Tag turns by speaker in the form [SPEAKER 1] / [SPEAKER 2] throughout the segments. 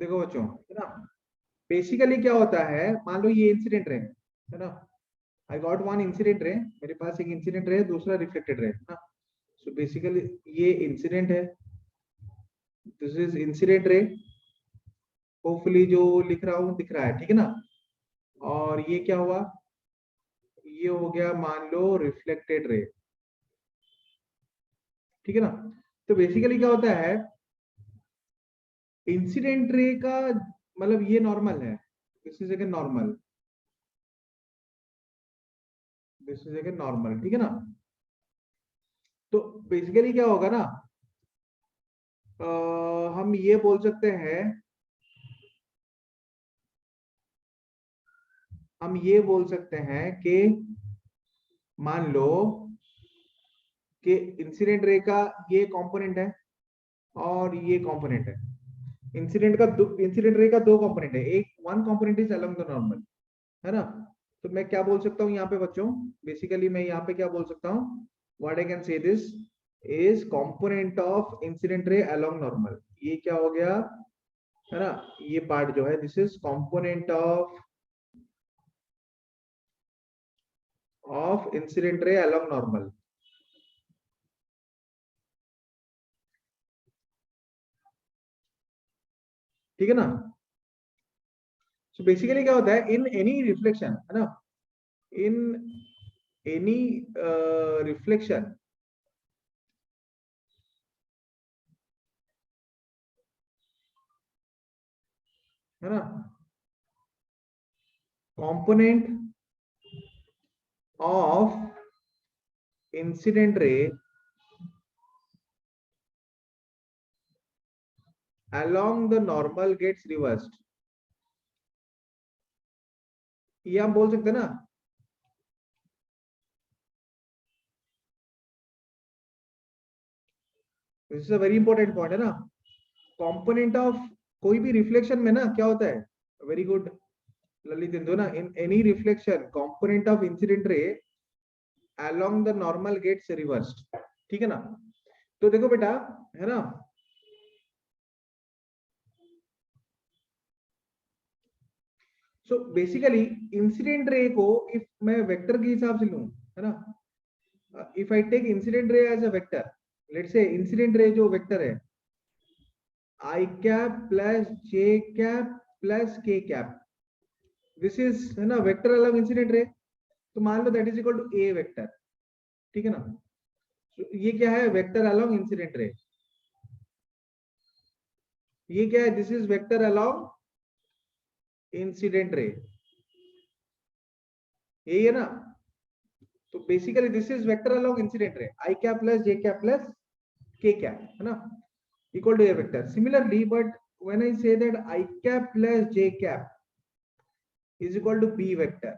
[SPEAKER 1] देखो बच्चों, है ना, बेसिकली क्या होता है, मान लो ये इंसिडेंट रे है ना, I got one incident ray, मेरे पास एक इंसिडेंट रे, दूसरा रिफ्लेक्टेड रे, है ना। सो बेसिकली ये इंसिडेंट है, this is incident ray, hopefully जो लिख रहा हूँ दिख रहा है, ठीक है ना। और ये क्या हुआ, ये हो गया मान लो रिफ्लेक्टेड रे, ठीक है ना। तो बेसिकली क्या होता है, इंसिडेंट रे का मतलब ये नॉर्मल है, this is again normal, this is again normal, ठीक है ना। तो बेसिकली क्या होगा ना, हम ये बोल सकते हैं, हम ये बोल सकते हैं कि मान लो कि इंसिडेंट रे का ये कंपोनेंट है और ये कंपोनेंट है। इंसिडेंट रे का दो कंपोनेंट है, एक one component is along the normal, है ना। तो मैं क्या बोल सकता हूँ यहाँ पे बच्चों, बेसिकली मैं यहाँ पे क्या बोल सकता हूँ, व्हाट आई कैन से this is component of incident ray along normal. ये क्या हो गया, है ना, ये पार्ट जो है this is component of incident ray along normal, ठीक है ना। सो बेसिकली क्या होता है, इन एनी रिफ्लेक्शन, है ना, इन एनी रिफ्लेक्शन, है ना, कंपोनेंट ऑफ इंसिडेंट रे along the normal gets reversed, ये हम बोल सकते हैं ना। This is a very important point, है ना। कंपोनेंट ऑफ कोई भी रिफ्लेक्शन में ना क्या होता है, वेरी गुड ललित इंदु ना, in any reflection component of incident रे along the normal gets reversed, ठीक है ना। तो देखो बेटा, है ना, सो बेसिकली इंसिडेंट रे को इफ मैं वेक्टर के हिसाब से लूं, है ना, if I take incident ray as a vector, let's say incident ray जो वेक्टर है i cap plus J cap plus के कैप, दिस इज, है ना, वेक्टर अलग इंसिडेंट रे, तो मान लो that is equal to A vector, ठीक है ना। so, ये क्या है, वेक्टर अलॉन्ग इंसिडेंट रे, ये क्या है, this is vector along incident ray, यही है ना। तो basically this is vector along incident ray, I cap plus J cap plus के कैप, है ना, equal to A vector. Similarly but when I say that I cap plus J cap is equal to B vector,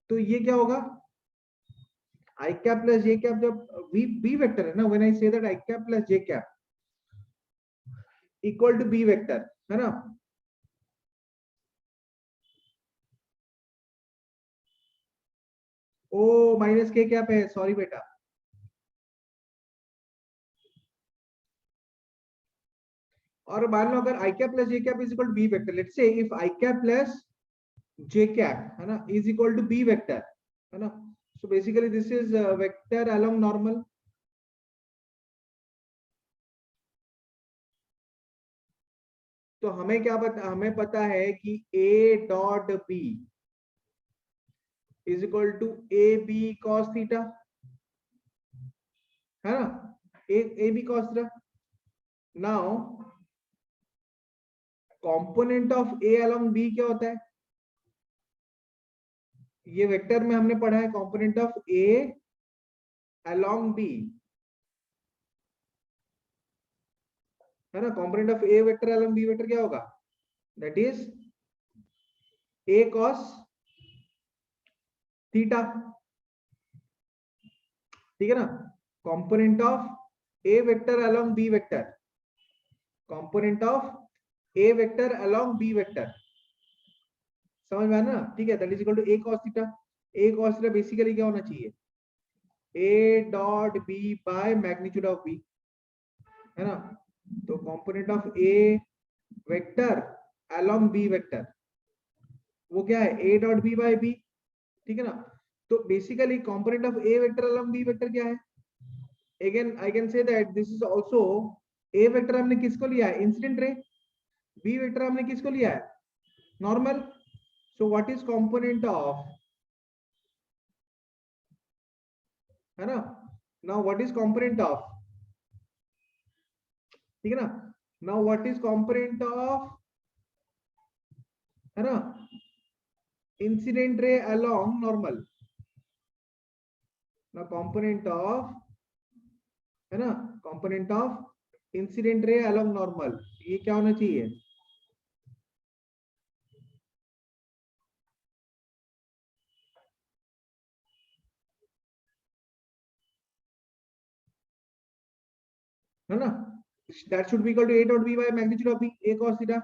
[SPEAKER 1] तो ये क्या होगा, I cap plus J cap जब B vector है ना, when I say that I cap plus J cap equal to B vector, है ना। Oh minus के कैप है, सॉरी बेटा, और मान लो अगर i cap plus J cap is equal to B vector, let's say if i cap plus J cap, है ना, is equal to B vector, है ना, so basically this is vector along normal, तो हमें क्या पता, हमें पता है कि a dot b is equal to A B cos theta, है ना, A B cos theta. Now component of A along B क्या होता है, ये वेक्टर में हमने पढ़ा है component of A along B, है ना, component of A vector along B vector क्या होगा, that is A cos theta, ठीक है ना। Component of A vector along B vector, component of A vector along B vector, समझ में आया ना, ठीक है, that is equal to A cos theta. A cos theta basically क्या होना चाहिए, A dot B by magnitude of B, है ना। तो component of A vector along b vector, वो क्या है a dot b by b, ठीक है ना। तो basically component of a vector along b vector क्या है, again I can say that this is also a vector हमने किसको लिया है इंसिडेंट रे, b वेक्टर हमने किसको लिया है normal. So what is component of, है ना, now what is component of, ठीक है ना, now what is component of, है ना, इंसिडेंट रे अलोंग नॉर्मल, ना कंपोनेंट ऑफ, है ना, component of incident ray along normal, ये क्या होना चाहिए, है ना, that should be equal to a dot b by magnitude of b, a cos theta.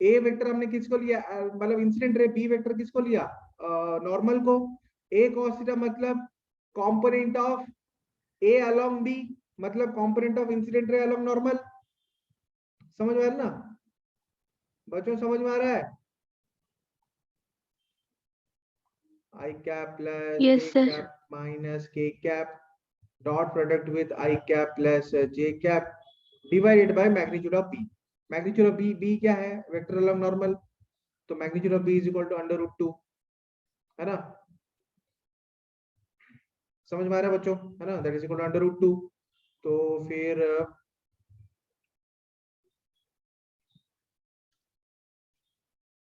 [SPEAKER 1] a vector हमने किसको लिया, मतलब इंसिडेंट रे, b वेक्टर किसको लिया नॉर्मल को, a cos थीटा मतलब component of a along b, मतलब component of incident ray along normal. समझ में आ रहा है ना बच्चों, समझ में आ रहा है, i cap plus
[SPEAKER 2] Yes,
[SPEAKER 1] j
[SPEAKER 2] sir.
[SPEAKER 1] cap minus k cap dot product with I cap plus j cap divided by magnitude of b, magnitude of b क्या है वेक्टर अलॉन्ग नॉर्मल, तो magnitude of b is equal to under root 2, है ना, समझ में आ रहा है बच्चों, है ना, that is equal to under root 2। तो फिर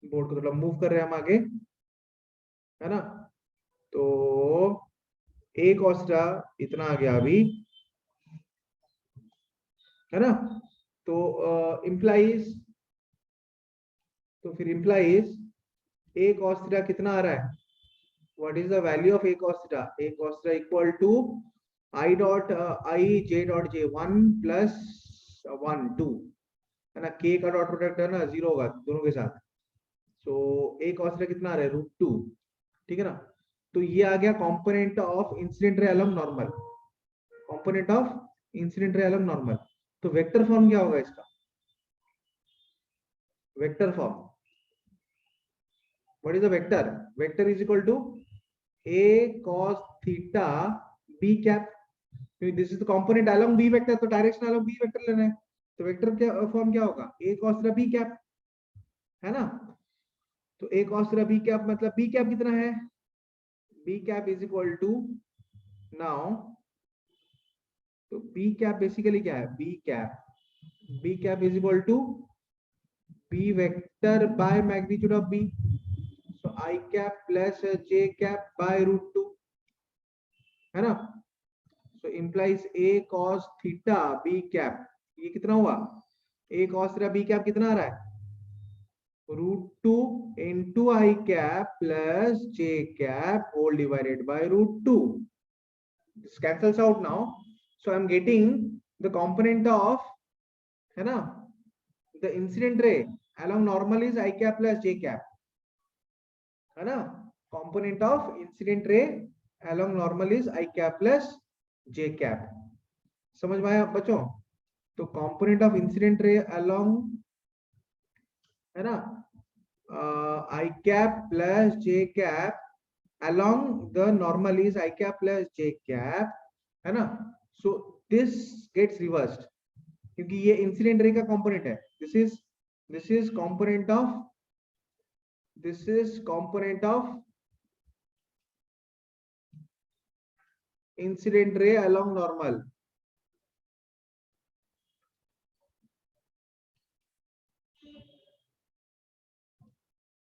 [SPEAKER 1] बोर्ड को थोड़ा मूव कर रहे हैं हम आगे, है ना, तो a cos थीटा इतना आ गया अभी, है ना, तो इंप्लाइज, तो फिर इंप्लाइज a cos थीटा कितना आ रहा है, what is the value of a cos theta, a cos theta equal to i dot i j dot j 1 plus 1 2, है ना, k का डॉट प्रोडक्ट है ना 0 होगा दोनों के साथ, सो a cos थीटा कितना आ रहा है रूट 2, ठीक है ना। तो ये आ गया component of incident ray along normal, component of incident ray along normal. तो वेक्टर फॉर्म क्या होगा इसका, vector form, what is the vector, vector is equal to a cos theta b cap, this is the component along b vector, तो direction along b vector लेना है, तो vector क्या form क्या होगा a cos theta b cap, है ना। तो a cos theta b cap मतलब b कैप कितना है, b cap is equal to, now तो b कैप बेसिकली क्या है, b cap is equal to b vector by magnitude of b, so I cap plus j cap by root 2, है ना, so implies a cos theta b cap, ये कितना हुआ, a cos theta b cap कितना आ रहा है root 2 into I cap plus j cap whole divided by root 2, this cancels out now, so I'm getting the component of, है ना, the incident ray along normal is I cap plus j cap, है ना, component of incident ray along normal is I cap plus j cap, समझ में आया बच्चों। तो component of incident ray along, है ना, I cap plus j cap along the normal is I cap plus j cap, है ना, so this gets reversed क्योंकि ये इंसिडेंट रे का कंपोनेंट है, this is component of, this is component of incident ray along normal,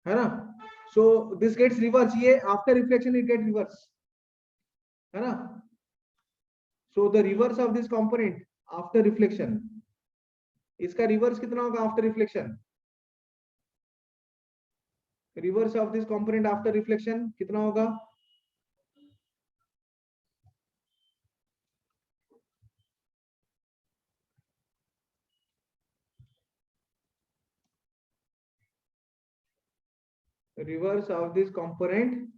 [SPEAKER 1] है ना, so this gets reverse, ये after reflection it get reverse, है ना, so the reverse of this component after reflection, इसका reverse कितना होगा after reflection, reverse of this component after reflection कितना होगा, reverse of this component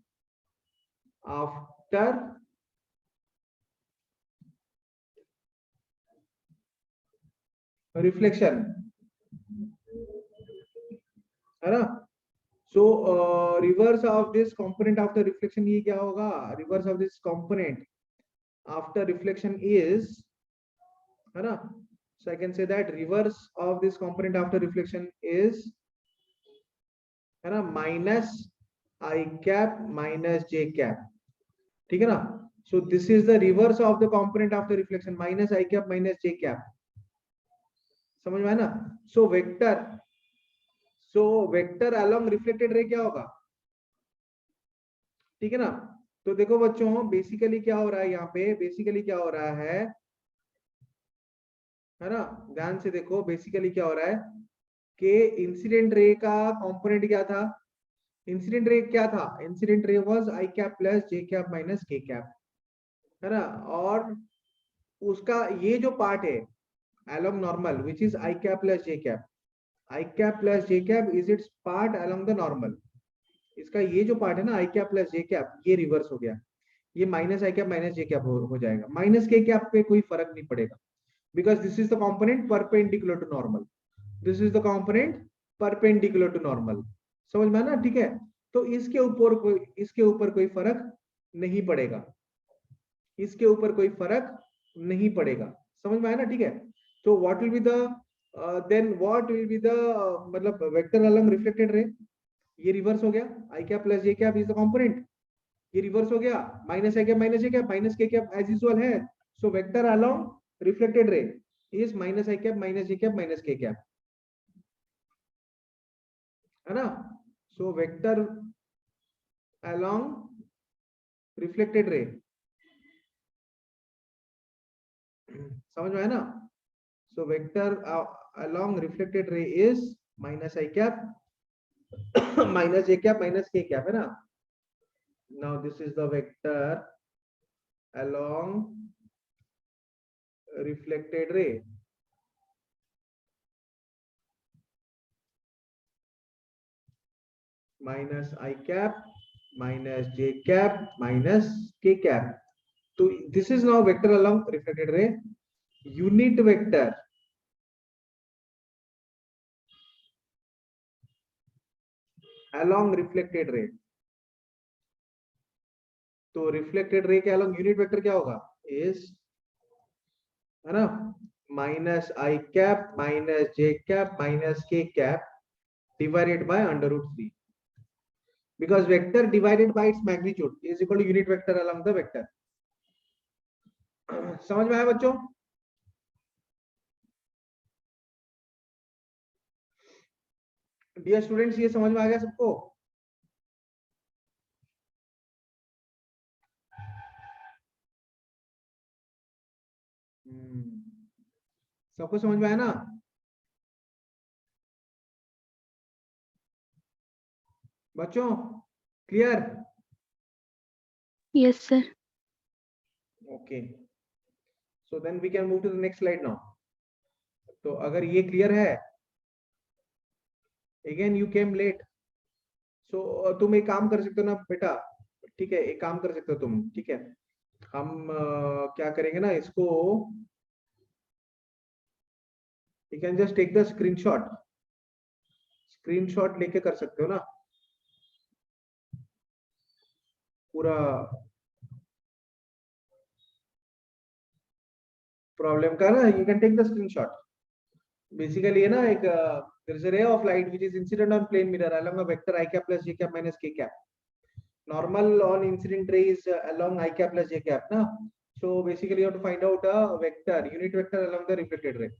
[SPEAKER 1] after reflection, reverse of this component after reflection ये क्या होगा? Reverse of this component after reflection is, है ना, so I can say that reverse of this component after reflection is, है ना, minus आई cap minus जे cap, ठीक है ना। so this is the reverse of the component after reflection, minus I cap minus J cap, समझ में आया ना। सो vector along reflected रे क्या होगा, ठीक है ना। तो देखो बच्चों, बेसिकली क्या हो रहा है यहाँ पे, बेसिकली क्या हो रहा है ना, ध्यान से देखो, बेसिकली क्या हो रहा है कि इंसिडेंट रे का कंपोनेंट क्या था, इंसिडेंट रे क्या था, incident ray was I cap plus J cap minus के कैप, है ना। और उसका ये जो पार्ट है along normal which is I cap plus J cap, I cap plus J cap is its part along the normal, इसका ये जो पार्ट है ना I cap plus J cap, ये रिवर्स हो गया, ये माइनस आई कैप माइनस जे कैप हो जाएगा, माइनस के कैप पे कोई फर्क नहीं पड़ेगा, because this is the component perpendicular to normal, this is the component perpendicular to normal, समझ में ना, ठीक है। तो इसके ऊपर कोई फर्क नहीं पड़ेगा, इसके ऊपर कोई फर्क नहीं पड़ेगा, समझ में आया ना, ठीक है। तो what will be the then what will be the मतलब वेक्टर अलोंग रिफ्लेक्टेड रे, ये रिवर्स हो गया, i cap plus J cap is the component, ये रिवर्स हो गया, माइनस आई कैप माइनस जे कैप माइनस के कैप एज यूजुअल है, so vector along reflected ray is minus I cap minus J cap minus के cap, है ना। सो vector along reflected रे, समझ में आया ना। so vector along reflected ray is minus I cap minus j cap minus k cap, है ना। now this is the vector along reflected ray, minus I cap minus j cap minus k cap, so this is now vector along reflected ray, unit vector along reflected ray, तो reflected ray के along unit vector क्या होगा, is, है ना, minus आई cap minus जे cap minus के cap divided by under root 3, because vector divided by its magnitude is equal to unit vector along the vector, समझ में आया बच्चों। डियर स्टूडेंट्स, ये समझ में आ गया सबको, सबको समझ में आया ना। बच्चों clear?
[SPEAKER 2] Yes sir.
[SPEAKER 1] Okay, so then we can move to the next slide now. तो अगर ये क्लियर है, again you came late, so तुम एक काम कर सकते हो ना बेटा, ठीक है, एक काम कर सकते हो तुम, ठीक है, हम क्या करेंगे ना इसको, you can just take the screenshot लेके कर सकते हो ना पूरा प्रॉब्लम का ना, you can take the screenshot, basically है ना, एक there is a ray of light which is incident on plane mirror along a vector I cap plus j cap minus k cap, normal on incident ray is along I cap plus j cap na, so basically you have to find out a vector, unit vector along the reflected ray,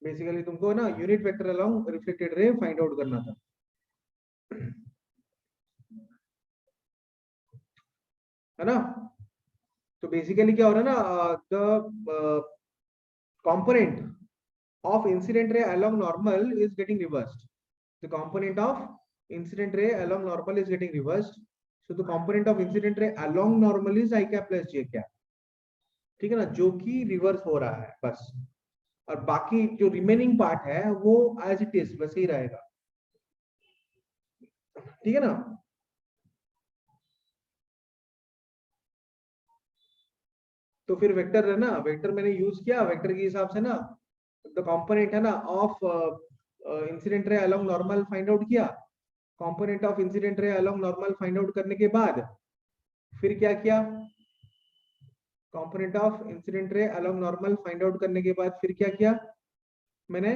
[SPEAKER 1] basically तुमको ना unit vector along reflected रे find out करना था, है ना। तो basically क्या हो रहा है ना, the component of incident ray along normal is getting reversed, the component of incident ray along normal is getting reversed, so the component of incident ray along normal is I cap plus j cap, ठीक है ना, जो कि reverse हो रहा है बस, और बाकी जो रिमेनिंग पार्ट है वो एज इट इज वैसे ही रहेगा, ठीक है ना। तो फिर वेक्टर है ना, वेक्टर मैंने यूज किया, वेक्टर के हिसाब से ना द कंपोनेंट है ना of incident ray along normal find out किया, component of incident ray along normal find out करने के बाद फिर क्या किया, component of incident ray along normal find out करने के बाद फिर क्या किया, मैंने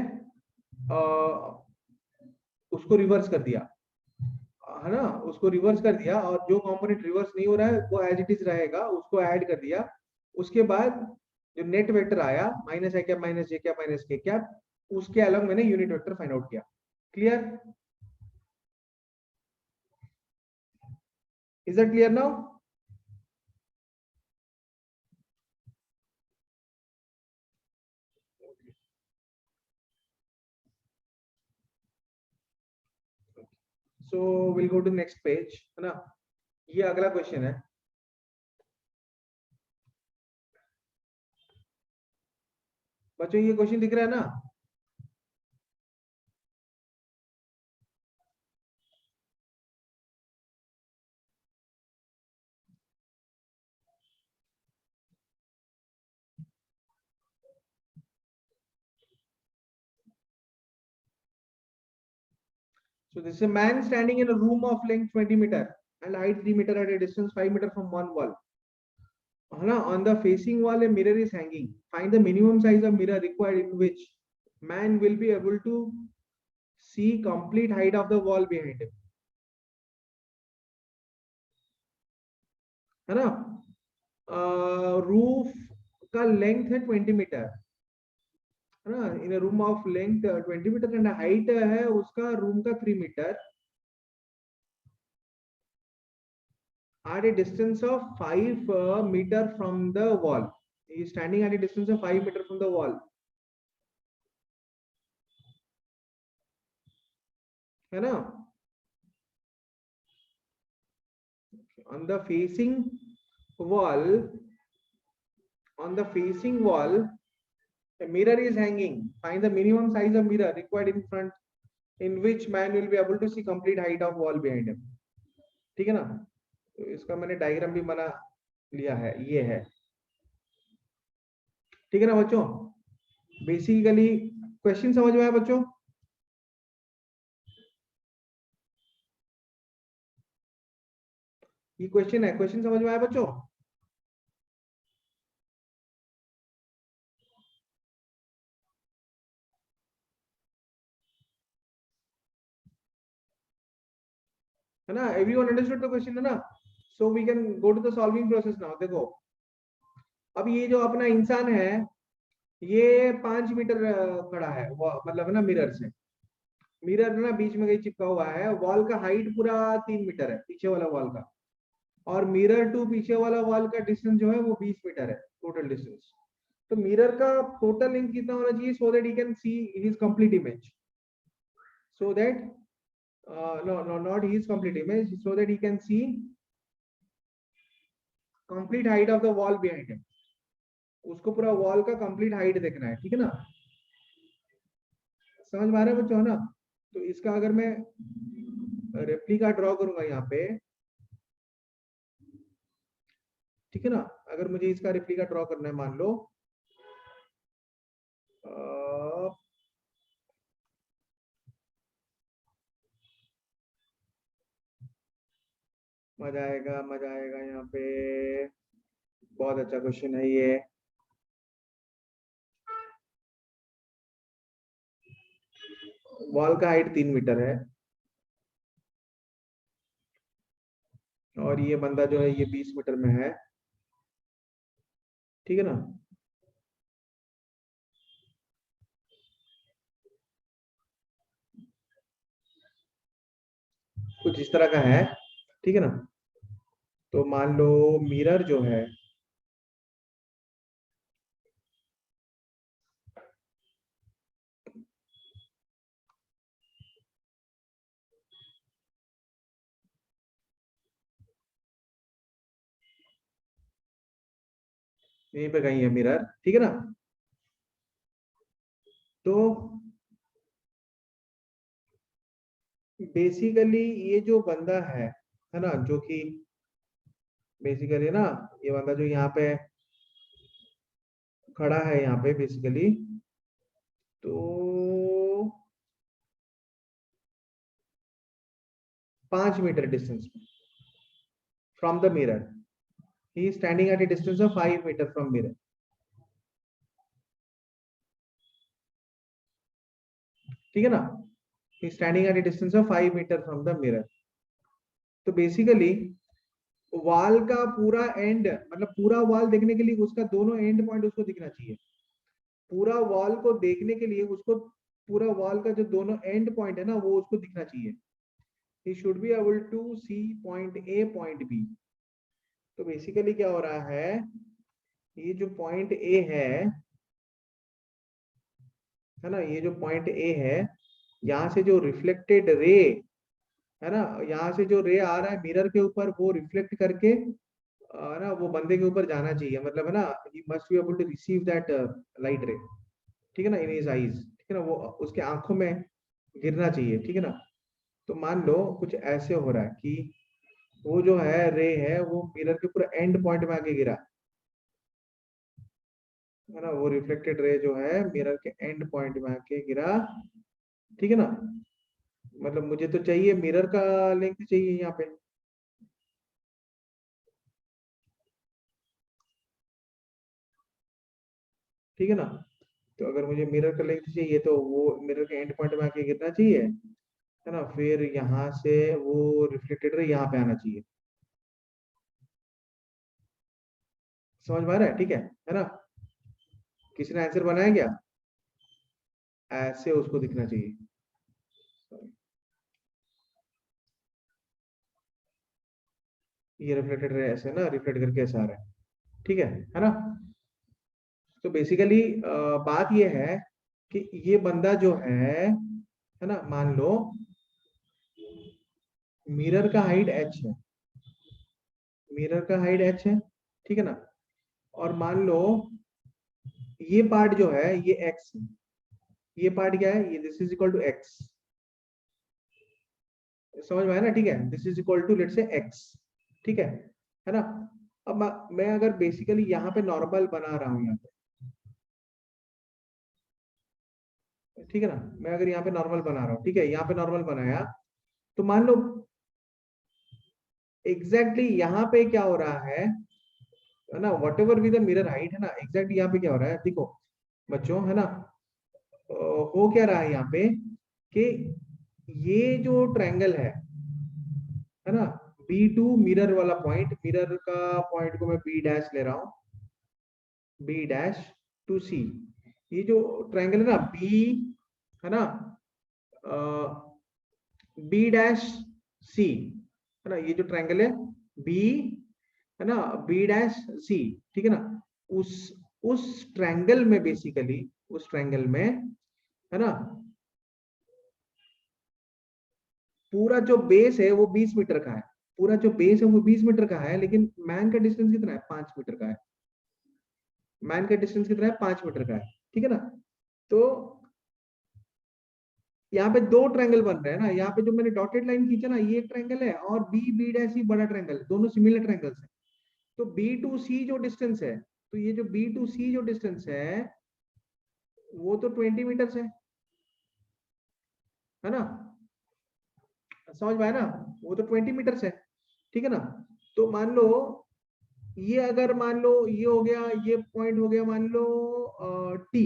[SPEAKER 1] उसको रिवर्स कर दिया, है ना, उसको रिवर्स कर दिया, और जो कंपोनेंट रिवर्स नहीं हो रहा है वो एज इट इज रहेगा, उसको ऐड कर दिया। उसके बाद जो नेट वेक्टर आया माइनस आई कैप माइनस जे कैप माइनस के कैप, उसके अलग मैंने यूनिट वेक्टर फाइंड आउट किया। Clear? Is that clear now? So will go to next page, है ना। ये अगला क्वेश्चन है। बच्चों ये क्वेश्चन दिख रहा है ना? So this is a man standing in a room of length 20 meter and height 3 meter at a distance 5 meter from one wall. On the facing wall a mirror is hanging. Find the minimum size of mirror required in which man will be able to see complete height of the wall behind him. है ना? Roof का length है 20 meter, है ना, in room of length 20 meter and height है उसका room का 3 meter at a distance of 5 meter from the wall. He is standing at a distance of 5 meter from the wall, है ना? On the facing wall, a mirror is hanging. Find the minimum size of mirror required in front in which man will be able to see complete height of wall behind him. ठीक है ना? तो इसका मैंने diagram भी बना लिया है, ये है। ठीक है ना बच्चों? बेसिकली क्वेश्चन समझ में आया बच्चों? ये क्वेश्चन है, क्वेश्चन समझ में आया बच्चों? है ना? एवरीवन अंडरस्टूड द क्वेश्चन, है ना? So we can go to the solving process now. देखो अब ये जो अपना इंसान है ये 5 मीटर खड़ा है, मतलब है ना, मिरर से, मिरर ना बीच में कहीं चिपका हुआ है, वॉल का हाइट पूरा 3 मीटर है पीछे वाला वॉल का, और मिरर टू पीछे वाला वॉल का डिस्टेंस जो है वो 20 मीटर है टोटल डिस्टेंस। तो मिरर का टोटल लेंथ कितना होना चाहिए so that he can see his complete image, so that no not his complete image, so that he can see complete height of the wall behind him. उसको पूरा wall का complete height देखना है, ठीक है ना? समझ में आ रहा है बच्चों, है ना? तो इसका अगर मैं रेप्लिका ड्रॉ करूंगा यहाँ पे, ठीक है ना, अगर मुझे इसका रेप्लिका ड्रॉ करना है, मान लो मजा आएगा, मजा आएगा यहाँ पे। बहुत अच्छा क्वेश्चन है ये। वॉल का हाइट 3 मीटर है और ये बंदा जो है ये 20 मीटर में है, ठीक है ना? कुछ इस तरह का है, ठीक है ना? तो मान लो मिरर जो है यहीं पे कहीं है मिरर, ठीक है ना? तो बेसिकली ये जो बंदा है ना, जो कि बेसिकली ना, ये बंदा जो यहाँ पे खड़ा है यहाँ पे बेसिकली, तो 5 मीटर डिस्टेंस में from the mirror, he is standing at a distance of 5 meter from mirror. ठीक है ना, he is standing at a distance of 5 meter from the mirror. तो बेसिकली वॉल का पूरा एंड, मतलब पूरा वॉल देखने के लिए उसका दोनों एंड पॉइंट उसको दिखना चाहिए। पूरा वॉल को देखने के लिए उसको पूरा वॉल का जो दोनों एंड पॉइंट है ना वो उसको दिखना चाहिए। he should be able to see point A point B। तो बेसिकली क्या हो रहा है, ये जो पॉइंट ए है ना, ये जो पॉइंट ए है, यहाँ से जो रिफ्लेक्टेड रे है ना, यहाँ से जो रे आ रहा है मिरर के ऊपर वो रिफ्लेक्ट करके ना वो बंदे के ऊपर जाना चाहिए, मतलब है ना, he must be able to receive that light ray. ठीक है ना, इन हिज आईज, ठीक है ना, वो उसके आंखों में गिरना चाहिए। ठीक है ना, तो मान लो कुछ ऐसे हो रहा है कि वो जो है रे है वो मिरर के पूरा एंड पॉइंट में आके गिरा है ना, वो रिफ्लेक्टेड रे जो है मिरर के एंड पॉइंट में आके गिरा। ठीक है ना, मतलब मुझे तो चाहिए मिरर का लेंथ चाहिए यहाँ पे। ठीक है ना, तो अगर मुझे मिरर का लेंथ चाहिए तो वो मिरर के एंड पॉइंट में आके गिरना चाहिए, है ना, फिर यहाँ से वो रिफ्लेक्टेड रे यहाँ पे आना चाहिए। समझ में आ रहा है? ठीक है ना, किसी ने आंसर बनाया क्या? ऐसे उसको दिखना चाहिए। ये रिफ्लेक्टेड रे ऐसे ना रिफ्लेक्ट करके ऐसा आ रहा है। ठीक है ना, तो बेसिकली बात ये है कि ये बंदा जो है ना, मान लो मिरर का हाइट h है, मिरर का हाइट h है। ठीक है ना, और मान लो ये पार्ट जो है ये x है, ये पार्ट क्या है, ये this is equal to x। समझ में आया ना? ठीक है, this is equal to let say x। ठीक है ना, अब मैं अगर बेसिकली यहाँ पे नॉर्मल बना रहा हूँ यहाँ पे, ठीक है ना, मैं अगर यहाँ पे नॉर्मल बना रहा हूँ, ठीक है, यहाँ पे नॉर्मल बनाया, तो मान लो एग्जैक्टली यहाँ पे क्या हो रहा है ना, what ever with mirror height है ना, एग्जैक्टली यहाँ पे क्या हो रहा है देखो बच्चों, है ना, हो क्या रहा है यहाँ पे कि ये जो ट्रायंगल है ना, B2 मिरर वाला पॉइंट, मिरर का पॉइंट को मैं बी डैश ले रहा हूँ, बी डैश टू सी, ये जो ट्रायंगल है ना बी, है ना, बी डैश सी, है ना, ये जो ट्रायंगल है बी, है ना, बी डैश सी, ठीक है ना, उस उस ट्रायंगल में बेसिकली, उस ट्रायंगल में, है ना, पूरा जो बेस है वो 20 मीटर का है, पूरा जो बेस है वो 20 मीटर का है, लेकिन मैन का डिस्टेंस कितना है, 5 मीटर का है। मैन का डिस्टेंस कितना है, 5 मीटर का है। ठीक है ना, तो यहाँ पे दो ट्रायंगल बन रहे हैं ना, यहाँ पे जो मैंने डॉटेड लाइन खींचा ना, ये एक ट्रायंगल है, और बी बी डैश ही बड़ा ट्रायंगल है, दोनों सिमिलर ट्रायंगल्स है। तो बी टू सी जो डिस्टेंस है, तो ये जो बी टू सी जो डिस्टेंस है वो तो 20 मीटर है ना, समझ में आया ना, वो तो 20 मीटर है। ठीक है ना, तो मान लो ये अगर मान लो ये हो गया, ये पॉइंट हो गया मान लो टी,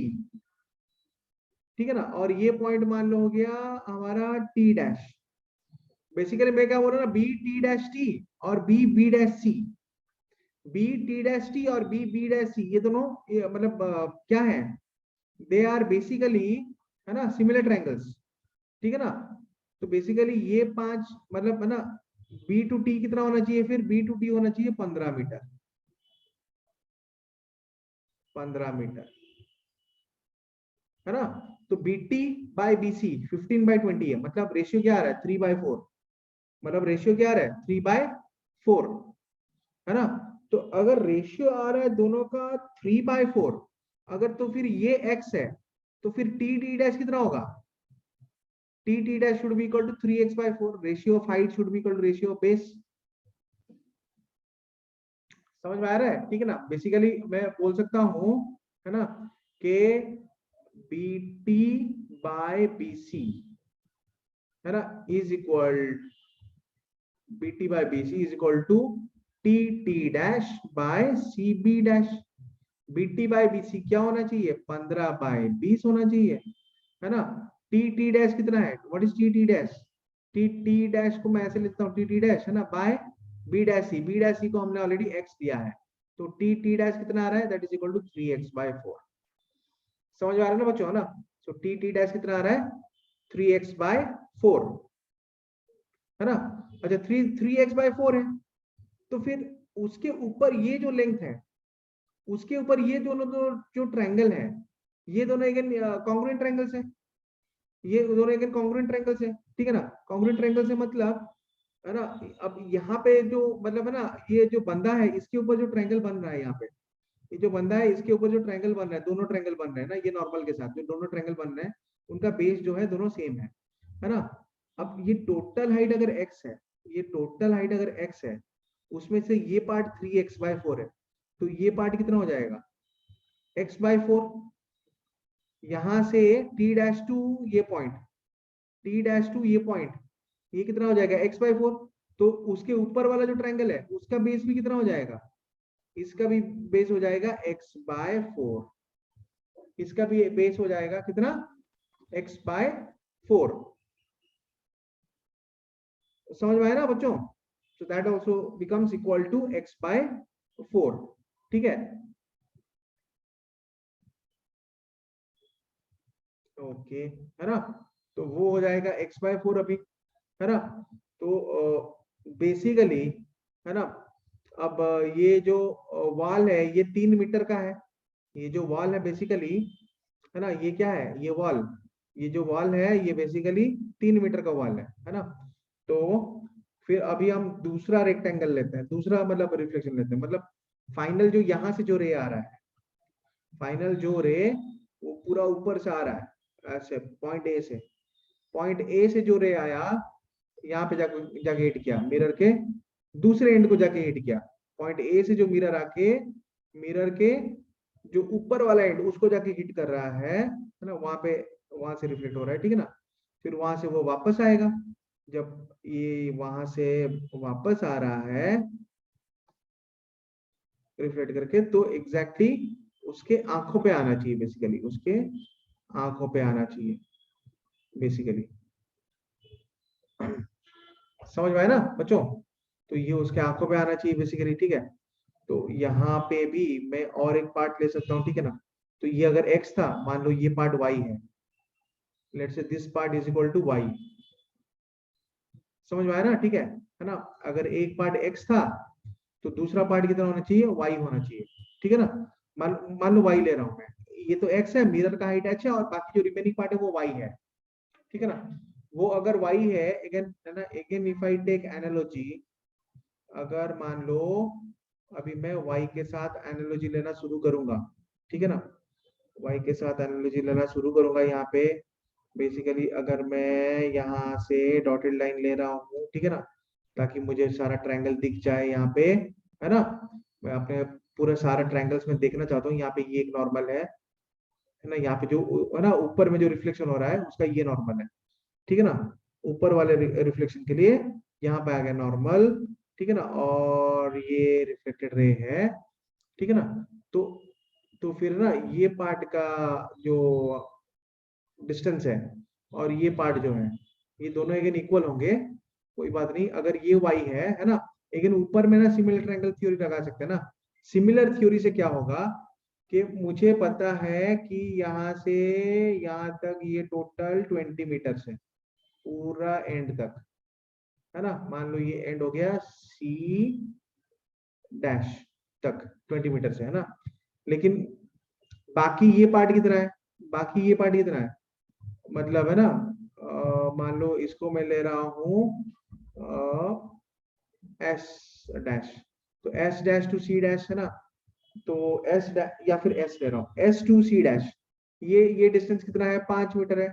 [SPEAKER 1] ठीक है ना, और ये पॉइंट मान लो हो गया हमारा टी डैश। बेसिकली मैं क्या बोल रहा हूँ ना, बी टी डैश टी और B B dash C, B T dash T और बी बी डैश सी, ये दोनों मतलब क्या है, दे आर बेसिकली, है ना, सिमिलर ट्रायंगल्स। ठीक है ना, तो बेसिकली ये पांच मतलब है ना, बी टू टी कितना होना चाहिए, फिर बी टू टी होना चाहिए 15 मीटर, 15 मीटर, है ना। तो B T by B C 15/20 है, मतलब रेशियो क्या आ रहा है, 3/4, मतलब रेशियो क्या आ रहा है, 3/4, है ना। तो अगर रेशियो आ रहा है दोनों का 3/4, अगर तो फिर ये x है, तो फिर टी टी डैश कितना होगा, T T dash should be equal to 3x/4, ratio of height should be equal to ratio of base. समझ में आ रहा है? ठीक है ना, बेसिकली मैं बोल सकता हूं, है ना, कि B T by B C, है ना, is equal BT by BC is equal to TT dash by CB dash। BT by BC क्या होना चाहिए, 15 by 20 होना चाहिए, है ना। TT dash कितना है, what is TT dash? TT dash को मैं ऐसे लिखता हूँ, TT dash है ना, bye B dash C। B dash C को हमने ऑलरेडी x दिया है, तो TT dash कितना आ रहा है, that is equal to 3x by 4। समझ में आ रहा है ना बच्चों, है ना। सो TT dash कितना आ रहा है, 3x by 4, है ना। अच्छा 3x by 4 है, तो फिर उसके ऊपर ये जो लेंथ है, उसके ऊपर ये दोनों जो ट्रायंगल है, ये दोनों अगेन कॉन्ग्रुएंट ट्रायंगल्स है, ये दोनों अगेन कॉन्ग्रुएंट ट्रायंगल्स है, ठीक है ना। कॉन्ग्रुएंट ट्रायंगल्स है मतलब, है ना। अब यहाँ पे जो मतलब है ना, ये जो बंदा है इसके ऊपर जो ट्रायंगल बन रहा है, यहाँ पे ये जो बंदा है इसके ऊपर जो ट्रायंगल बन रहा है, दोनों ट्रायंगल बन रहे हैं ना, ये नॉर्मल के साथ जो दोनों ट्रायंगल बन रहे हैं, उनका बेस जो है दोनों सेम है ना। अब ये टोटल हाइट अगर x है, ये टोटल हाइट अगर x है, उसमें से ये पार्ट 3x by 4 है, तो ये पार्ट कितना हो जाएगा, x by 4। यहां से T-2 ये पॉइंट, T-2 ये पॉइंट, ये कितना हो जाएगा, x by 4। तो उसके ऊपर वाला जो ट्रायंगल है उसका बेस भी कितना हो जाएगा, इसका भी बेस हो जाएगा x by 4, इसका भी बेस हो जाएगा कितना, x by 4। समझ में आया ना बच्चों। So that also becomes equal to x by 4, ठीक है। ओके, है ना। तो वो हो जाएगा x by 4 अभी, है ना। तो बेसिकली, है ना, अब ये जो वॉल है ये 3 मीटर का है, ये जो वॉल है बेसिकली, है ना, ये क्या है, ये वॉल, ये जो वॉल है ये बेसिकली 3 मीटर का वॉल है ना। तो फिर अभी हम दूसरा रेक्टेंगल लेते हैं, दूसरा मतलब रिफ्लेक्शन लेते हैं, मतलब फाइनल जो यहाँ से जो रे आ रहा है, फाइनल जो रे वो पूरा ऊपर से आ रहा है ऐसे, पॉइंट ए से जो रे आया, यहाँ पे जाके हिट किया मिरर के दूसरे एंड को, जाके हिट किया पॉइंट ए से जो मिरर आके मिरर के जो ऊपर वाला एंड उसको जाके हिट कर रहा है ना, वहां पे, वहां से रिफ्लेक्ट हो रहा है, ठीक है ना। फिर वहां से वो वापस आएगा, जब ये वहां से वापस आ रहा है रिफ्लेक्ट करके, तो एग्जैक्टली उसके आंखों पे आना चाहिए, बेसिकली उसके आंखों पे आना चाहिए बेसिकली। समझ में आया ना बच्चों, तो ये उसके आंखों पे आना चाहिए बेसिकली, ठीक है। तो यहाँ पे भी मैं और एक पार्ट ले सकता हूँ, ठीक है ना। तो ये अगर x था, मान लो ये पार्ट y है, let's say this part is equal to y। समझ में आया ना, ठीक है ना। अगर एक पार्ट x था तो दूसरा पार्ट कितना होना चाहिए, y होना चाहिए, ठीक है ना। मान लो y ले रहा हूं मैं, ये तो x है, मिरर का हाइट h है, और बाकी जो रिमेनिंग पार्ट है वो y है, ठीक है ना। वो अगर y है, अगेन है ना, again if I take analogy, अगर मान लो अभी मैं y के साथ एनालॉजी लेना शुरू करूंगा, ठीक है ना, y के साथ एनालॉजी लेना शुरू करूंगा यहाँ पे, बेसिकली अगर मैं यहाँ से डॉटेड लाइन ले रहा हूँ, ठीक है ना, ताकि मुझे सारा ट्रायंगल दिख जाए यहाँ पे, है ना। मैं अपने पूरे सारे ट्रायंगल्स में देखना चाहता हूँ, यहाँ पे ये एक नॉर्मल है ना, यहाँ पे जो है ना ऊपर में जो रिफ्लेक्शन हो रहा है उसका ये नॉर्मल है, ठीक है ना। ऊपर वाले रिफ्लेक्शन के लिए यहाँ पे आ गया नॉर्मल, ठीक है ना, और ये रिफ्लेक्टेड रे है, ठीक है ना। तो फिर ना ये पार्ट का जो डिस्टेंस है और ये पार्ट जो है, ये दोनों अगेन इक्वल होंगे, कोई बात नहीं। अगर ये y है ना, लेकिन ऊपर में ना सिमिलर ट्रायंगल थ्योरी लगा सकते हैं ना। सिमिलर थ्योरी से क्या होगा कि मुझे पता है कि यहाँ से यहाँ तक ये टोटल 20 मीटर है, पूरा एंड तक, है ना। मान लो ये एंड हो गया C डैश तक 20 मीटर से, है ना। लेकिन बाकी ये पार्ट कितना है, बाकी ये पार्ट कितना है, मतलब है ना, मान लो इसको मैं ले रहा हूँ S डैश, तो S dash to C dash है ना, तो S डैश या फिर S ले रहा हूँ S टू C डैश, ये डिस्टेंस कितना है, 5 मीटर है।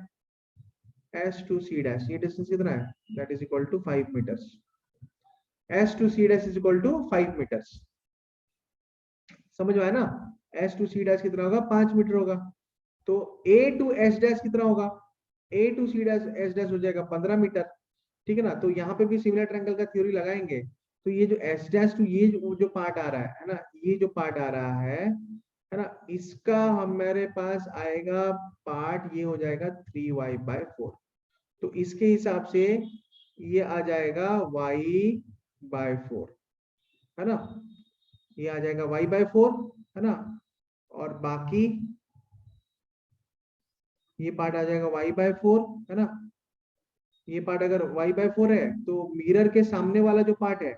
[SPEAKER 1] S टू C डैश ये डिस्टेंस कितना है, that is equal to 5 metres. S to C dash is equal to 5 metres. समझ में आया ना। S टू C डैश कितना होगा, 5 मीटर होगा। तो A टू S डैश कितना होगा, A to C dash S dash हो जाएगा 15 मीटर। ठीक है ना। तो यहाँ पे भी सिमिलर ट्रायंगल का थ्योरी लगाएंगे। तो ये जो एच डैश टू ये जो पार्ट आ रहा है ना, ये जो पार्ट आ रहा है ना, इसका हमारे पास आएगा पार्ट, ये हो जाएगा 3y/4। तो इसके हिसाब से ये आ जाएगा y/4, है ना, ये आ जाएगा y/4, है ना। और बाकी ये पार्ट आ जाएगा y/4, है ना। ये पार्ट अगर y/4 है तो मिरर के सामने वाला जो पार्ट है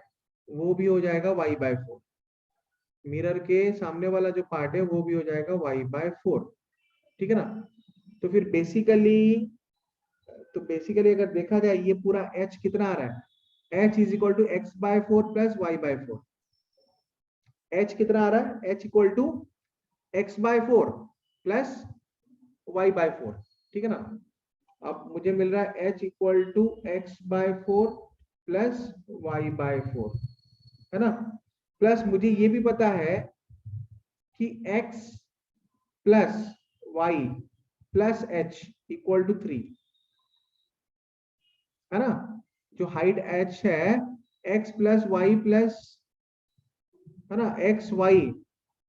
[SPEAKER 1] वो भी हो जाएगा y/4। मिरर के सामने वाला जो पार्ट है वो भी हो जाएगा y/4, ठीक है ना। तो फिर बेसिकली अगर देखा जाए ये पूरा h कितना आ रहा है, h is equal to x/4 plus y/4। h कितना आ रहा है, h equal to x/4 plus y/4, ठीक है ना। अब मुझे मिल रहा है h equal to x/4 plus y/4, है ना। प्लस मुझे ये भी पता है कि x plus y plus h equal to 3, है ना। जो हाइट h है, x प्लस y प्लस, है ना, एक्स वाई,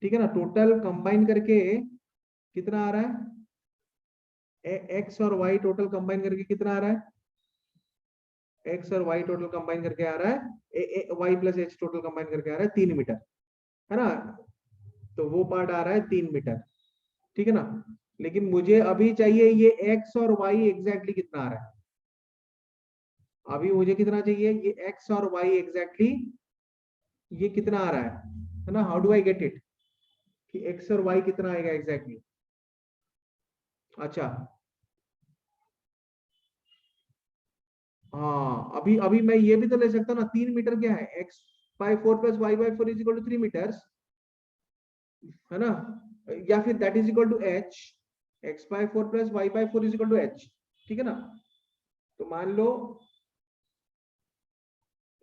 [SPEAKER 1] ठीक है ना, टोटल कंबाइन करके कितना आ रहा है, एक्स और वाई टोटल कंबाइन करके कितना आ रहा है, एक्स और वाई टोटल कंबाइन करके आ रहा है, y plus h total combine करके आ रहा है 3 मीटर, है ना। तो वो पार्ट आ रहा है 3 मीटर, ठीक है ना। लेकिन मुझे अभी चाहिए ये एक्स और वाई एग्जैक्टली कितना आ रहा है। अभी मुझे कितना चाहिए, ये एक्स और वाई एग्जैक्टली ये कितना आ रहा है ना। How do I get it कि एक्स और वाई कितना आएगा एग्जैक्टली। अच्छा, हाँ, अभी अभी मैं ये भी तो ले सकता हूँ ना, 3 मीटर क्या है, x/4 plus y/4 is equal to 3 metres, है ना। या फिर that is equal to h, x/4 plus y/4 is equal to h, ठीक है ना। तो मान लो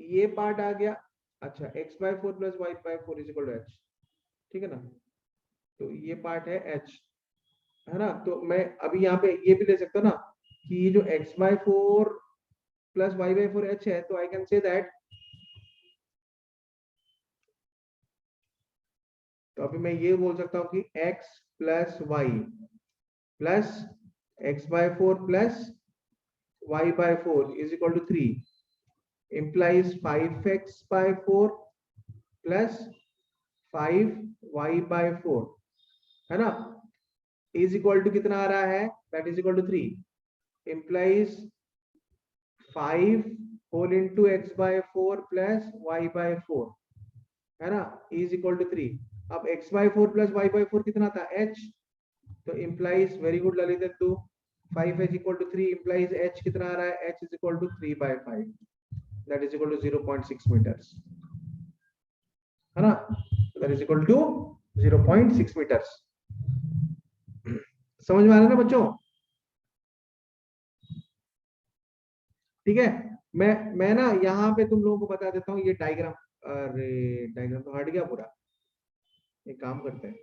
[SPEAKER 1] ये पार्ट आ गया, अच्छा, x/4 plus y/4 is equal to h, ठीक है ना। तो ये पार्ट है h, है ना। तो मैं अभी यहाँ पे ये भी ले सकता हूँ ना कि ये जो x/4 प्लस y/4 h है, तो आई कैन से दैट, तो अभी मैं ये बोल सकता हूँ कि x plus y plus x/4 plus y/4 is equal to 3 implies 5x/4 plus 5y/4, है ना, इज इक्वल टू कितना आ रहा है, that is equal to 3 implies 5 whole into x/4 plus y/4, है ना, इज इक्वल टू 3। अब x/4 प्लस y/4 कितना था, h, तो implies, very good Lalit, 2 5h equal to 3 implies h कितना आ रहा है, h is equal to 3/5, that is equal to 0.6 metres, है ना, that is equal to 0.6 metres. समझ में आ रहा है ना बच्चों, ठीक है। मैं ना यहाँ पे तुम लोगों को बता देता हूँ ये डायग्राम, अरे डायग्राम तो हट गया पूरा, एक काम करते हैं,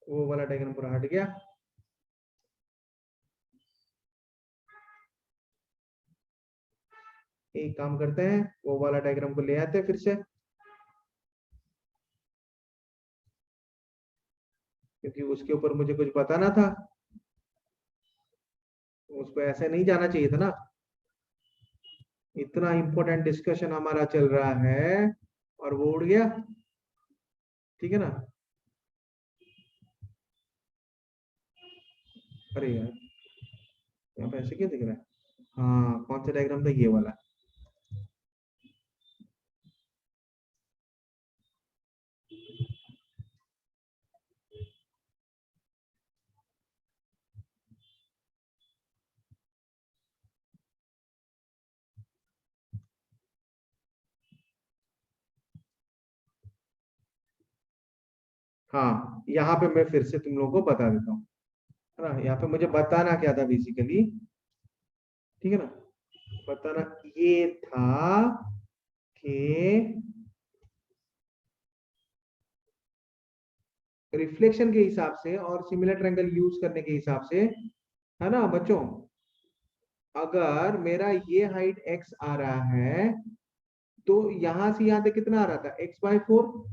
[SPEAKER 1] वो वाला डायग्राम पूरा हट गया। एक काम करते हैं, वो वाला डायग्राम को ले आते हैं फिर से, क्योंकि उसके ऊपर मुझे कुछ बताना था, उसको ऐसे नहीं जाना चाहिए था ना। इतना इंपॉर्टेंट डिस्कशन हमारा चल रहा है और वो उड़ गया, ठीक है ना। अरे यार, यहाँ पे ऐसे क्यों दिख रहा है, हाँ, कौन सा डायग्राम था, ये वाला। हाँ, यहाँ पे मैं फिर से तुम लोगों को बता देता हूँ, है ना। यहाँ पे मुझे बताना क्या था बेसिकली, ठीक है ना। बताना ये था कि रिफ्लेक्शन के हिसाब से और सिमिलर ट्रायंगल यूज करने के हिसाब से, है ना बच्चों, अगर मेरा ये हाइट x आ रहा है तो यहां से यहां तक कितना आ रहा था, x/4,